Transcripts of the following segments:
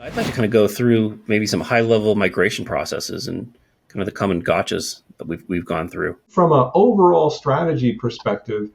I'd like to kind of go through maybe some high-level migration processes and kind of the common gotchas that we've gone through. From an overall strategy perspective,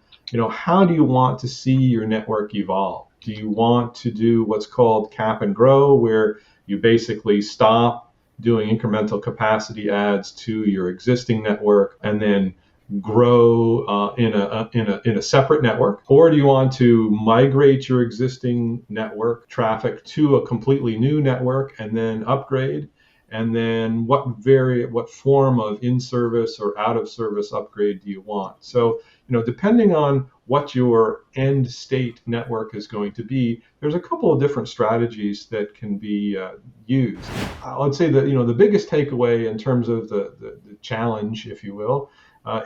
how do you want to see your network evolve? Do you want to do what's called cap and grow, where you basically stop doing incremental capacity adds to your existing network and then grow in a separate network? Or do you want to migrate your existing network traffic to a completely new network and then upgrade? And then what form of in-service or out-of-service upgrade do you want? So, depending on what your end state network is going to be, there's a couple of different strategies that can be used. I'd say that, the biggest takeaway in terms of the challenge, if you will,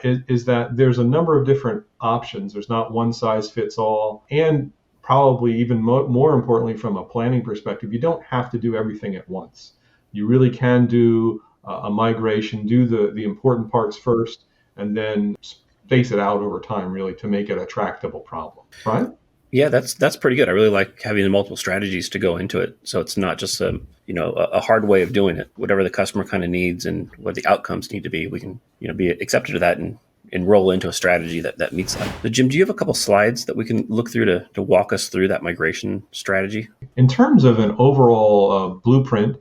is that there's a number of different options. There's not one size fits all. And probably even more importantly, from a planning perspective, you don't have to do everything at once. You really can do a migration, do the important parts first, and then space it out over time, really, to make it a tractable problem, right? Yeah, that's pretty good. I really like having the multiple strategies to go into it, so it's not just a hard way of doing it. Whatever the customer kind of needs and what the outcomes need to be, we can be accepted to that and roll into a strategy that meets that. So Jim, do you have a couple slides that we can look through to walk us through that migration strategy? In terms of an overall blueprint,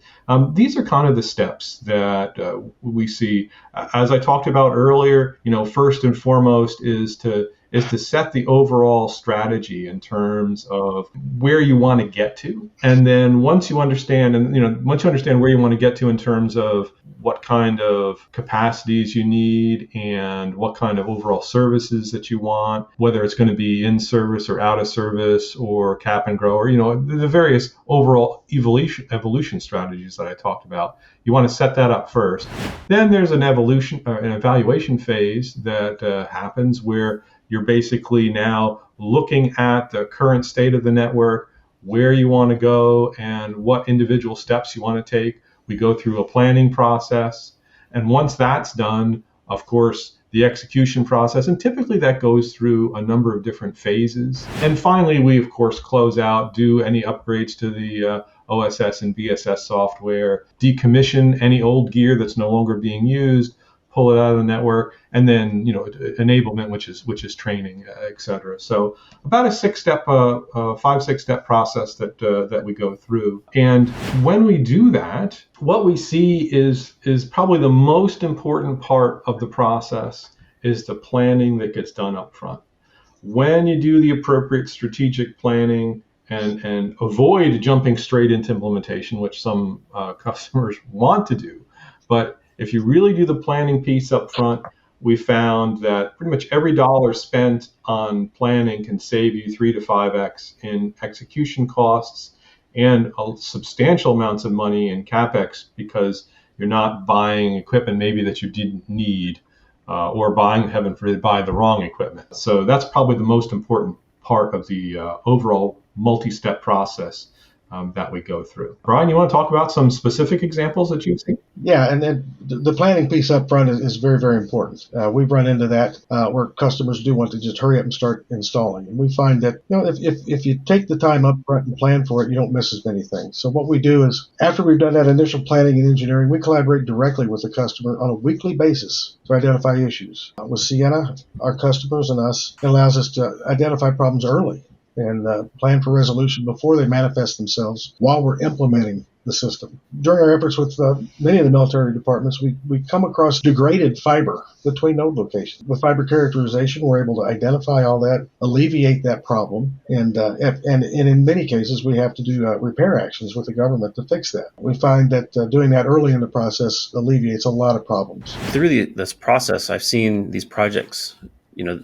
these are kind of the steps that we see. As I talked about earlier, first and foremost is to set the overall strategy in terms of where you want to get to. And then once you understand where you want to get to in terms of what kind of capacities you need and what kind of overall services that you want, whether it's going to be in service or out of service or cap and grow, or the various overall evolution strategies that I talked about. You want to set that up first. Then there's an evaluation phase that happens where you're basically now looking at the current state of the network, where you want to go, and what individual steps you want to take. We go through a planning process. And once that's done, of course, the execution process, and typically that goes through a number of different phases. And finally, we, of course, close out, do any upgrades to the OSS and BSS software, decommission any old gear that's no longer being used, pull it out of the network, and then enablement, which is training, et cetera. So about a 5-6-step process that we go through. And when we do that, what we see is probably the most important part of the process is the planning that gets done up front. When you do the appropriate strategic planning and avoid jumping straight into implementation, which some customers want to do, but if you really do the planning piece up front, we found that pretty much every dollar spent on planning can save you 3 to 5x in execution costs and substantial amounts of money in CapEx, because you're not buying equipment maybe that you didn't need or buying, heaven forbid, buy the wrong equipment. So that's probably the most important part of the overall multi-step process that we go through. Brian, you want to talk about some specific examples that you've seen? Yeah, and then the planning piece up front is very, very important. We've run into that where customers do want to just hurry up and start installing. And we find that if you take the time up front and plan for it, you don't miss as many things. So what we do is, after we've done that initial planning and engineering, we collaborate directly with the customer on a weekly basis to identify issues. With Ciena, our customers and us, it allows us to identify problems early and plan for resolution before they manifest themselves while we're implementing the system. During our efforts with many of the military departments, we come across degraded fiber between node locations. With fiber characterization, we're able to identify all that, alleviate that problem, and in many cases, we have to do repair actions with the government to fix that. We find that doing that early in the process alleviates a lot of problems. Through this process, I've seen these projects,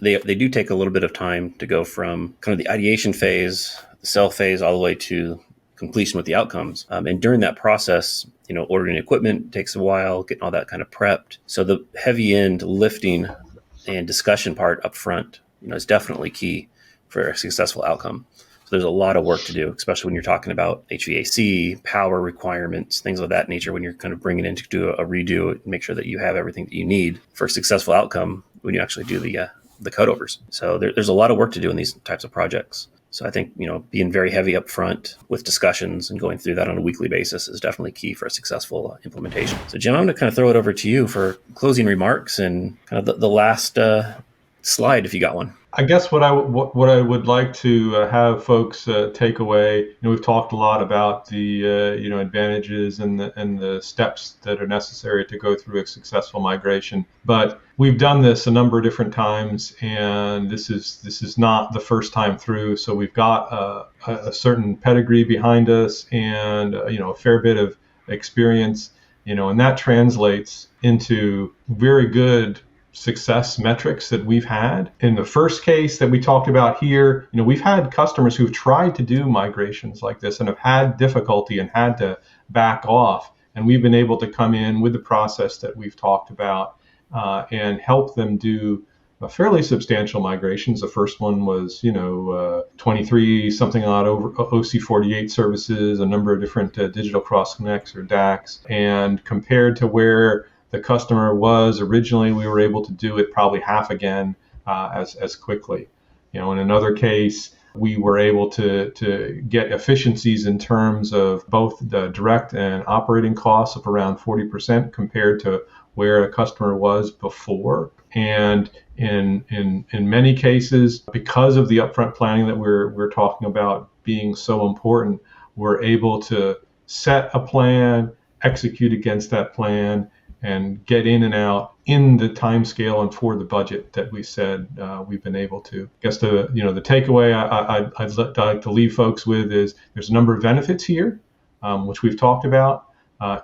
they do take a little bit of time to go from kind of the ideation phase, the sell phase, all the way to completion with the outcomes. And during that process, ordering equipment takes a while, getting all that kind of prepped. So the heavy end lifting and discussion part up front, is definitely key for a successful outcome. So there's a lot of work to do, especially when you're talking about HVAC, power requirements, things of that nature, when you're kind of bringing in to do a redo and make sure that you have everything that you need for a successful outcome when you actually do the cutovers. So there's a lot of work to do in these types of projects. So I think, being very heavy up front with discussions and going through that on a weekly basis is definitely key for a successful implementation. So Jim, I'm going to kind of throw it over to you for closing remarks and kind of the last slide, if you got one. I guess what I would like to have folks take away. We've talked a lot about the advantages and the steps that are necessary to go through a successful migration. But we've done this a number of different times, and this is not the first time through. So we've got a certain pedigree behind us, and a fair bit of experience. And that translates into very good success metrics that we've had. In the first case that we talked about here, we've had customers who've tried to do migrations like this and have had difficulty and had to back off. And we've been able to come in with the process that we've talked about and help them do fairly substantial migrations. The first one was, 23 something odd over OC48 services, a number of different digital cross connects or DACs, and compared to where the customer was originally, we were able to do it probably half again as quickly. In another case, we were able to get efficiencies in terms of both the direct and operating costs of around 40% compared to where a customer was before. And in many cases, because of the upfront planning that we're talking about being so important, we're able to set a plan, execute against that plan, and get in and out in the time scale and for the budget that we said we've been able to. I guess the takeaway I'd like to leave folks with is there's a number of benefits here, which we've talked about,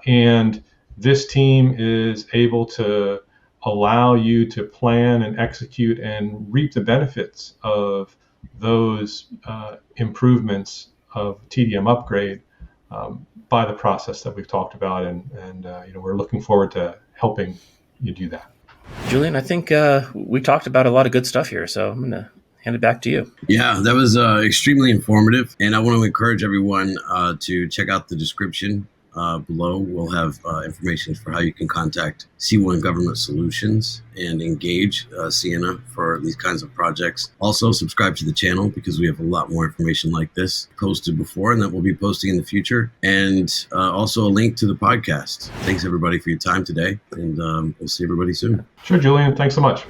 and this team is able to allow you to plan and execute and reap the benefits of those improvements of TDM upgrade by the process that we've talked about, and we're looking forward to helping you do that. Julian, I think we talked about a lot of good stuff here, so I'm going to hand it back to you. Yeah, that was extremely informative, and I want to encourage everyone to check out the description below. We'll have information for how you can contact C1 Government Solutions and engage Ciena for these kinds of projects. Also, subscribe to the channel because we have a lot more information like this posted before and that we'll be posting in the future. And also a link to the podcast. Thanks, everybody, for your time today, and we'll see everybody soon. Sure, Julian. Thanks so much.